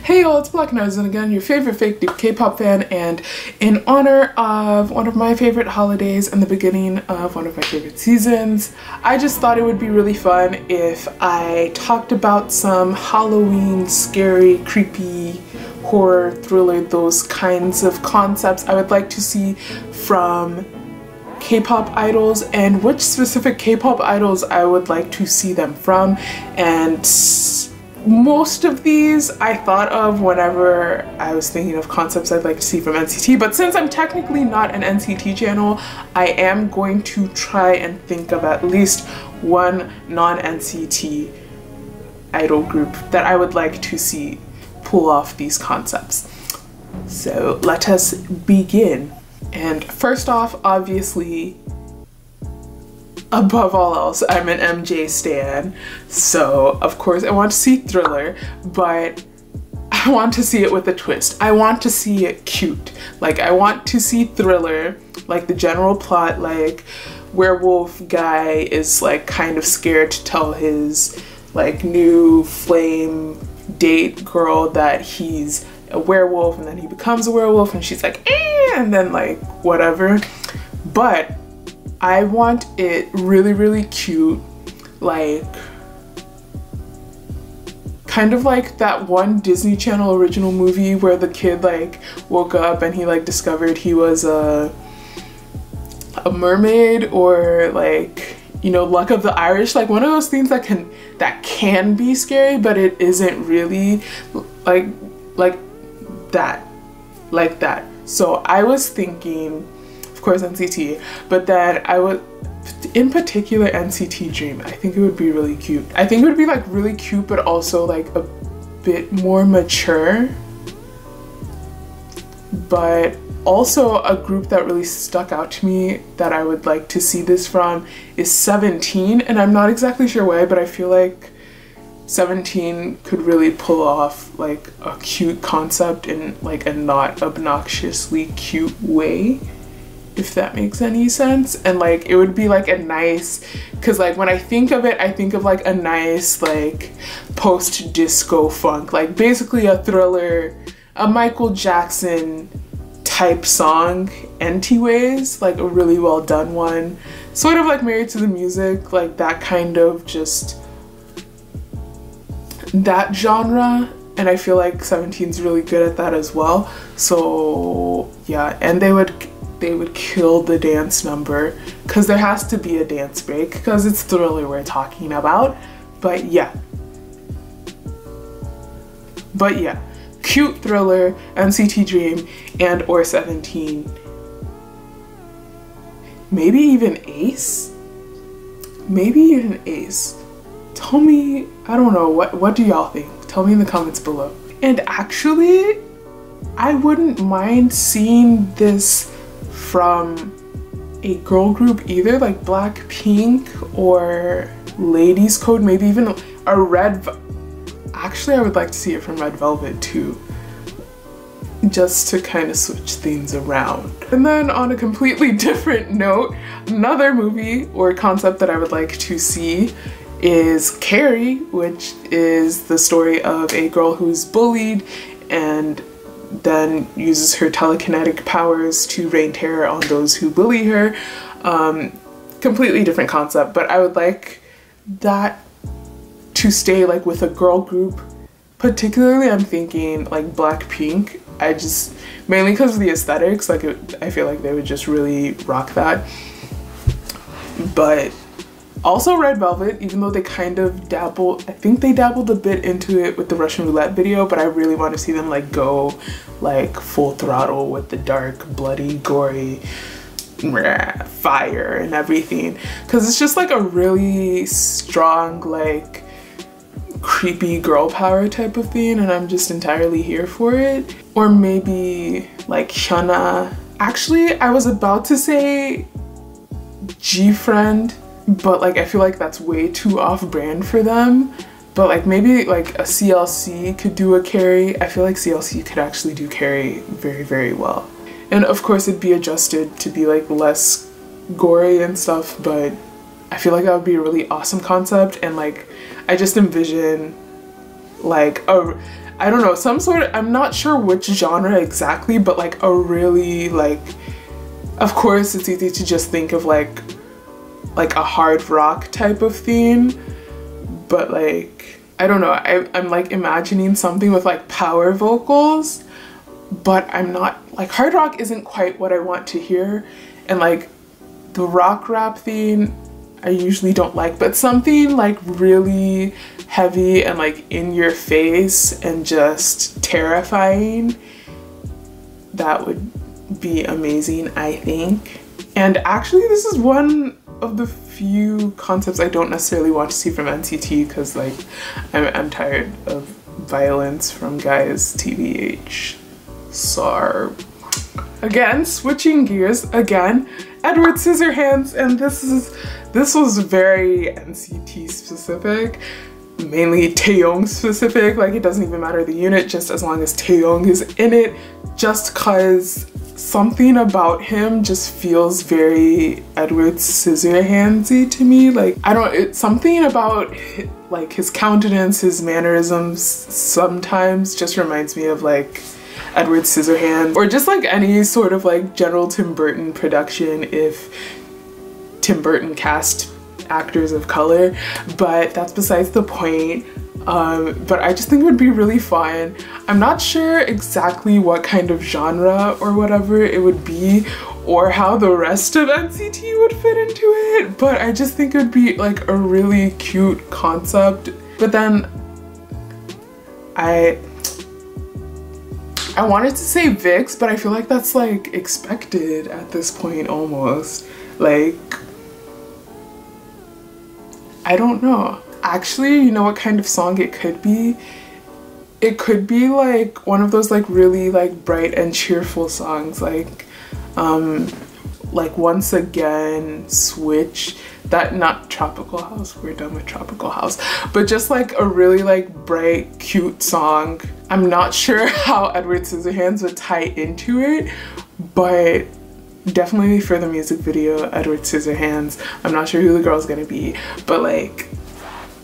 Hey y'all, it's blacknetizen again, your favorite fake deep K-pop fan, and in honor of one of my favorite holidays and the beginning of one of my favorite seasons, I just thought it would be really fun if I talked about some Halloween, scary, creepy, horror, thriller, those kinds of concepts I would like to see from K-pop idols, and which specific K-pop idols I would like to see them from. And most of these I thought of whenever I was thinking of concepts I'd like to see from NCT, but since I'm technically not an NCT channel, I am going to try and think of at least one non-NCT idol group that I would like to see pull off these concepts. So let us begin. And first off, obviously, above all else, I'm an MJ stan, so of course I want to see Thriller, but I want to see it with a twist. I want to see it cute. Like, I want to see Thriller, like the general plot, like werewolf guy is like kind of scared to tell his like new flame date girl that he's a werewolf, and then he becomes a werewolf and she's like, eh, and then like whatever. But I want it really, really cute, like kind of like that one Disney Channel original movie where the kid like woke up and he like discovered he was a mermaid, or like, you know, Luck of the Irish, like one of those things that can be scary, but it isn't really like that. So I was thinking, of course, NCT, but then I would, in particular, NCT Dream. I think it would be really cute. I think it would be like really cute, but also like a bit more mature. But also a group that really stuck out to me that I would like to see this from is 17, and I'm not exactly sure why, but I feel like 17 could really pull off like a cute concept in like a not obnoxiously cute way, if that makes any sense. And like it would be like a nice, because like when I think of it, I think of like a nice like post-disco funk, like basically a Thriller, a Michael Jackson type song anyways, like a really well done one, sort of like Married to the Music, like that kind of just that genre. And I feel like 17's really good at that as well. So yeah, and they would kill the dance number, because there has to be a dance break because it's Thriller we're talking about. But yeah, cute Thriller, NCT Dream, and or 17. Maybe even a.c.e. Tell me, I don't know, what do y'all think? Tell me in the comments below. And actually, I wouldn't mind seeing this from a girl group either, like Blackpink or Ladies Code, maybe even a Red. Actually, I would like to see it from Red Velvet too, just to kind of switch things around. And then on a completely different note, another movie or concept that I would like to see is Carrie, which is the story of a girl who's bullied and then uses her telekinetic powers to rain terror on those who bully her. Completely different concept, but I would like that to stay like with a girl group. Particularly I'm thinking like Blackpink. Mainly because of the aesthetics, like I feel like they would just really rock that. But also Red Velvet, even though they kind of dabbled, I think they dabbled a bit into it with the Russian roulette video, but I really want to see them like go like full throttle with the dark, bloody, gory fire and everything, because it's just like a really strong, like creepy girl power type of thing, and I'm just entirely here for it. Or maybe like SHINee. Actually, I was about to say G-Friend, but like I feel like that's way too off-brand for them. But like maybe like a CLC could do a Carrie. I feel like CLC could actually do Carrie very, very well. And of course it'd be adjusted to be like less gory and stuff, but I feel like that would be a really awesome concept. And like I just envision like I don't know, some sort of, I'm not sure which genre exactly, but like a really like, of course it's easy to just think of like a hard rock type of theme, but like, I don't know, I'm like imagining something with like power vocals, but I'm not, like hard rock isn't quite what I want to hear, and like the rock rap theme I usually don't like, but something like really heavy and like in your face and just terrifying, that would be amazing, I think. And actually this is one of the few concepts I don't necessarily want to see from NCT, because like I'm tired of violence from guys, TBH. So again, switching gears again, Edward Scissorhands, and this was very NCT specific, mainly Taeyong specific. Like it doesn't even matter the unit, just as long as Taeyong is in it, just cause something about him just feels very Edward Scissorhandsy to me. Like I don't, it's something about like his countenance, his mannerisms sometimes just reminds me of like Edward Scissorhands, or just like any sort of like general Tim Burton production if Tim Burton cast actors of color, but that's besides the point. But I just think it would be really fun. I'm not sure exactly what kind of genre or whatever it would be, or how the rest of NCT would fit into it, but I just think it would be like a really cute concept. But then I wanted to say VIX, but I feel like that's like expected at this point almost. Like, I don't know. Actually, you know what kind of song it could be? It could be like one of those like really like bright and cheerful songs, like Once Again, Switch, that, not Tropical House, we're done with Tropical House, but just like a really like bright, cute song. I'm not sure how Edward Scissorhands would tie into it, but definitely for the music video, Edward Scissorhands. I'm not sure who the girl's gonna be, but like,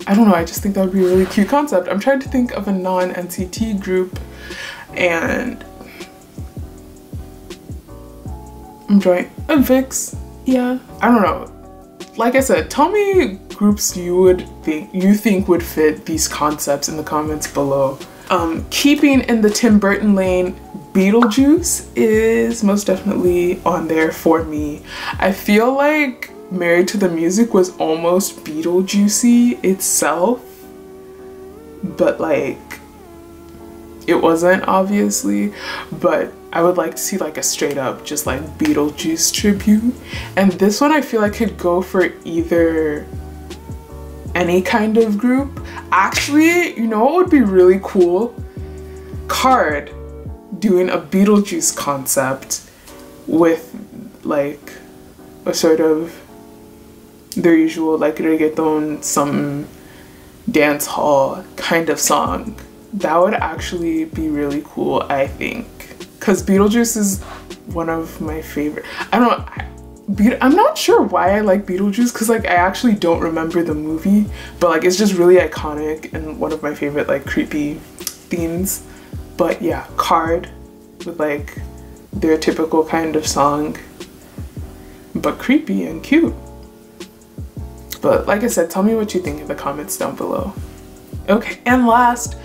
I don't know, I just think that would be a really cute concept. I'm trying to think of a non-NCT group, and I'm trying a VIX, yeah. I don't know. Like I said, tell me groups you think would fit these concepts in the comments below. Keeping in the Tim Burton lane, Beetlejuice is most definitely on there for me. I feel like Married to the Music was almost Beetlejuicy itself, but like it wasn't, obviously, but I would like to see like a straight up just like Beetlejuice tribute. And this one I feel like could go for either any kind of group. Actually, you know what would be really cool? Card doing a Beetlejuice concept with like a sort of their usual like reggaeton, some dance hall kind of song. That would actually be really cool, I think, because Beetlejuice is one of my favorite. I don't know, I'm not sure why I like Beetlejuice, because like I actually don't remember the movie, but like it's just really iconic and one of my favorite like creepy themes. But yeah, Card with like their typical kind of song, but creepy and cute. But like I said, tell me what you think in the comments down below. Okay, and last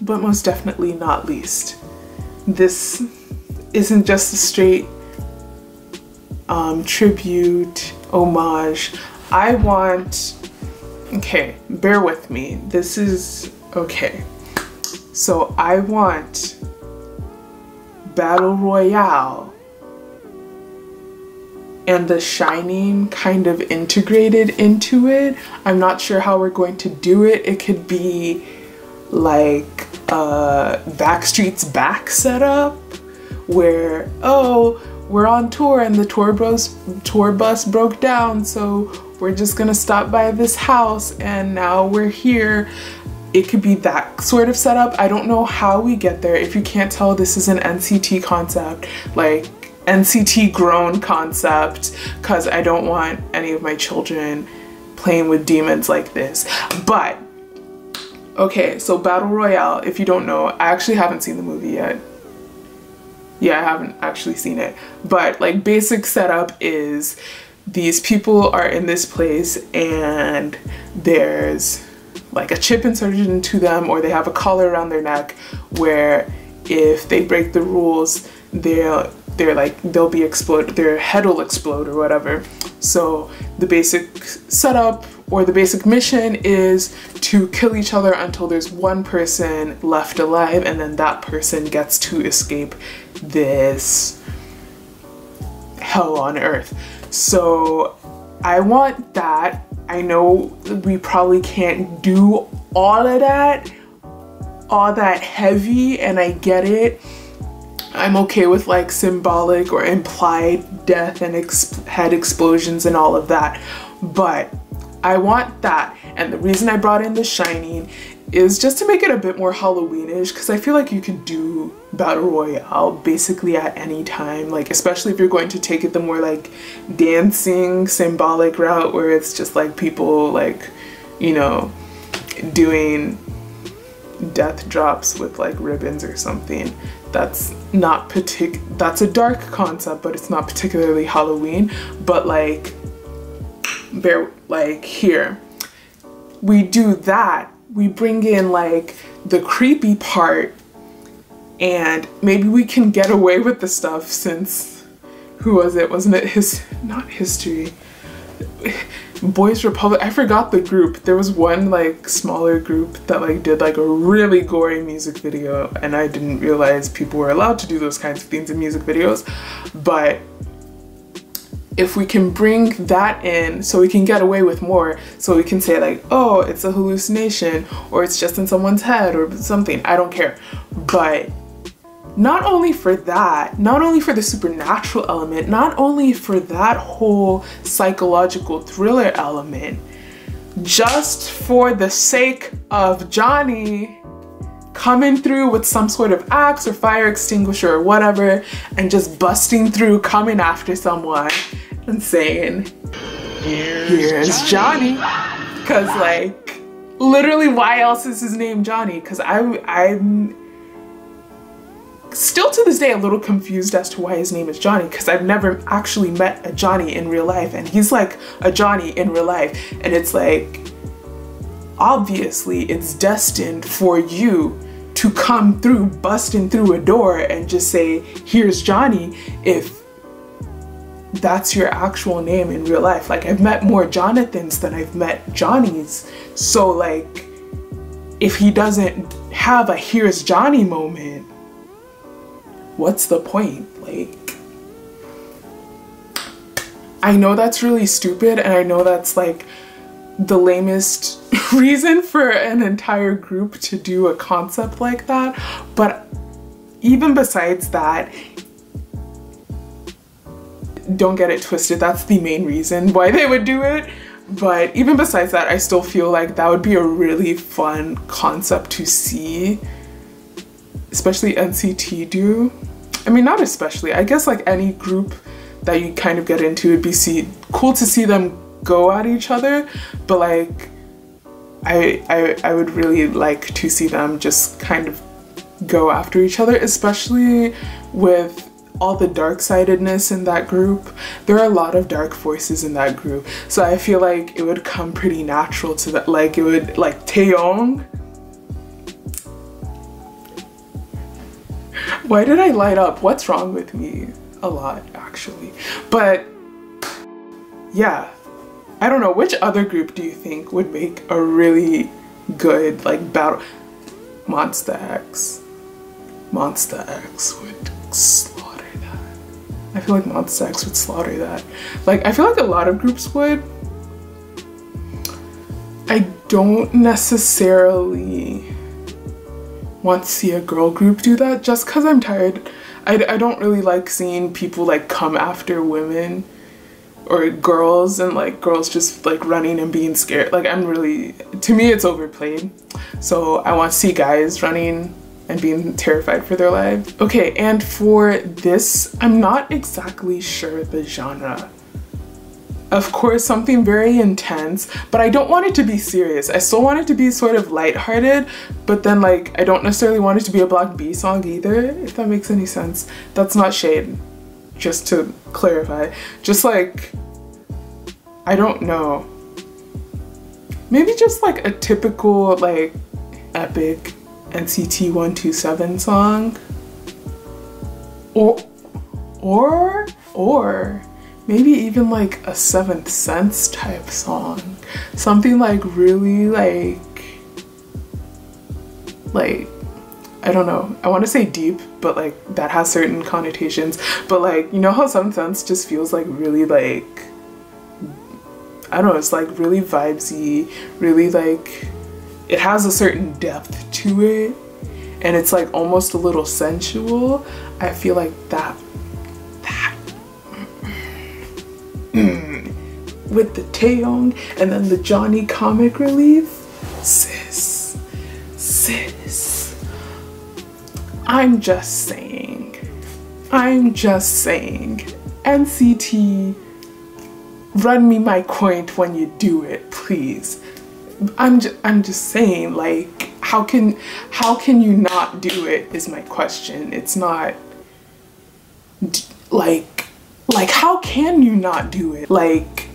but most definitely not least, this isn't just a straight tribute, homage. I want, okay, bear with me, this is, okay. So I want Battle Royale and the SHINee kind of integrated into it. I'm not sure how we're going to do it. It could be like Backstreet's Back setup, where, oh, we're on tour and the tour bus broke down, so we're just gonna stop by this house and now we're here. It could be that sort of setup. I don't know how we get there. If you can't tell, this is an NCT concept, like NCT grown concept, because I don't want any of my children playing with demons like this. But Okay, so Battle Royale, if you don't know, I actually haven't seen the movie yet. Yeah, I haven't actually seen it. But like basic setup is these people are in this place and there's like a chip inserted into them, or they have a collar around their neck where if they break the rules, they'll be exploded, their head will explode or whatever. So the basic setup or the basic mission is to kill each other until there's one person left alive, and then that person gets to escape this hell on earth. So I want that. I know we probably can't do all that heavy, and I get it. I'm okay with like symbolic or implied death and head explosions and all of that, but I want that. And the reason I brought in the SHINee is just to make it a bit more Halloweenish, because I feel like you can do Battle Royale basically at any time, like especially if you're going to take it the more like dancing symbolic route, where it's just like people like, you know, doing death drops with like ribbons or something. That's not that's a dark concept, but it's not particularly Halloween. But like here we do that, we bring in like the creepy part, and maybe we can get away with the stuff since, who was it? Wasn't it not History? Boys Republic, I forgot the group. There was one like smaller group that like did like a really gory music video, and I didn't realize people were allowed to do those kinds of things in music videos. But if we can bring that in so we can get away with more, so we can say like, oh, it's a hallucination, or it's just in someone's head or something, I don't care. But not only for that, not only for the supernatural element, not only for that whole psychological thriller element, just for the sake of Johnny coming through with some sort of axe or fire extinguisher or whatever, and just busting through, coming after someone and saying, here's Johnny. Because like, literally, why else is his name Johnny? Because I'm still to this day a little confused as to why his name is Johnny, because I've never actually met a Johnny in real life, and he's like a Johnny in real life, and it's like, obviously it's destined for you to come through, busting through a door and just say, here's Johnny, if that's your actual name in real life. Like, I've met more Jonathans than I've met Johnnies, so like, if he doesn't have a here's Johnny moment, what's the point? Like, I know that's really stupid, and I know that's like the lamest reason for an entire group to do a concept like that, but even besides that, don't get it twisted, that's the main reason why they would do it. But even besides that, I still feel like that would be a really fun concept to see, especially NCT do. I mean, not especially, I guess like any group that you kind of get into, it'd be cool to see them go at each other, but like I would really like to see them just kind of go after each other, especially with all the dark-sidedness in that group. There are a lot of dark forces in that group, so I feel like it would come pretty natural to that. Like, it would, like Taeyong. Why did I light up? What's wrong with me? A lot, actually. But yeah, I don't know, which other group do you think would make a really good like battle? Monster X. Monster X would slaughter that. I feel like Monster X would slaughter that. Like, I feel like a lot of groups would. I don't necessarily want to see a girl group do that, just because I'm tired. I don't really like seeing people like come after women or girls, and like girls just like running and being scared. Like, to me it's overplayed. So I want to see guys running and being terrified for their lives. Okay, and for this, I'm not exactly sure the genre. of course, something very intense, but I don't want it to be serious. I still want it to be sort of lighthearted, but then like I don't necessarily want it to be a Block B song either, if that makes any sense. That's not shade, just to clarify. Just like, I don't know. Maybe just like a typical like epic NCT 127 song. Or maybe even like a Seventh Sense type song. Something like really like, I don't know, I want to say deep, but like that has certain connotations. But like, you know how Seventh Sense just feels like really like, I don't know, it's like really vibesy, really like, it has a certain depth to it, and it's like almost a little sensual. I feel like that with the Taeyong and then the Johnny comic relief, sis, I'm just saying, NCT, run me my coin when you do it, please. I'm just saying, like, how can you not do it is my question. It's not like how can you not do it? Like,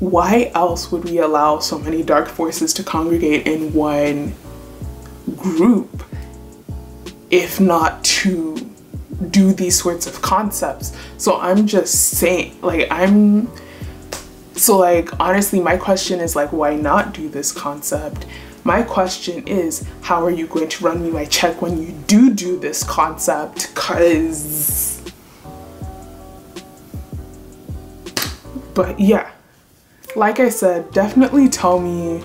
why else would we allow so many dark forces to congregate in one group if not to do these sorts of concepts? So I'm just saying, like, honestly, my question is like, why not do this concept? My question is, how are you going to run me my check when you do this concept? But yeah, like I said, definitely tell me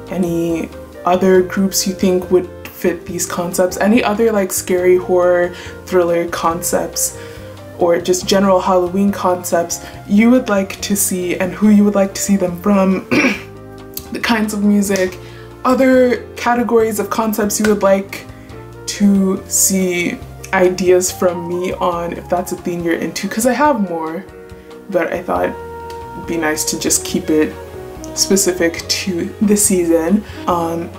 any other groups you think would fit these concepts, any other like scary horror thriller concepts, or just general Halloween concepts you would like to see and who you would like to see them from, the kinds of music, other categories of concepts you would like to see ideas from me on, if that's a thing you're into, because I have more, but I thought it'd be nice to just keep it specific to the season.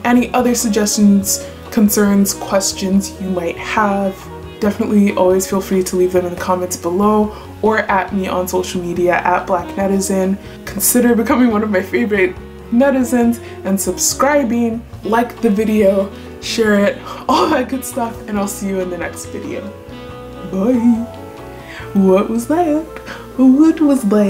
Any other suggestions, concerns, questions you might have, definitely always feel free to leave them in the comments below or at me on social media at blacknetizen. Consider becoming one of my favorite netizens and subscribing, like the video, share it, all that good stuff, and I'll see you in the next video. Bye. What was that? What was that?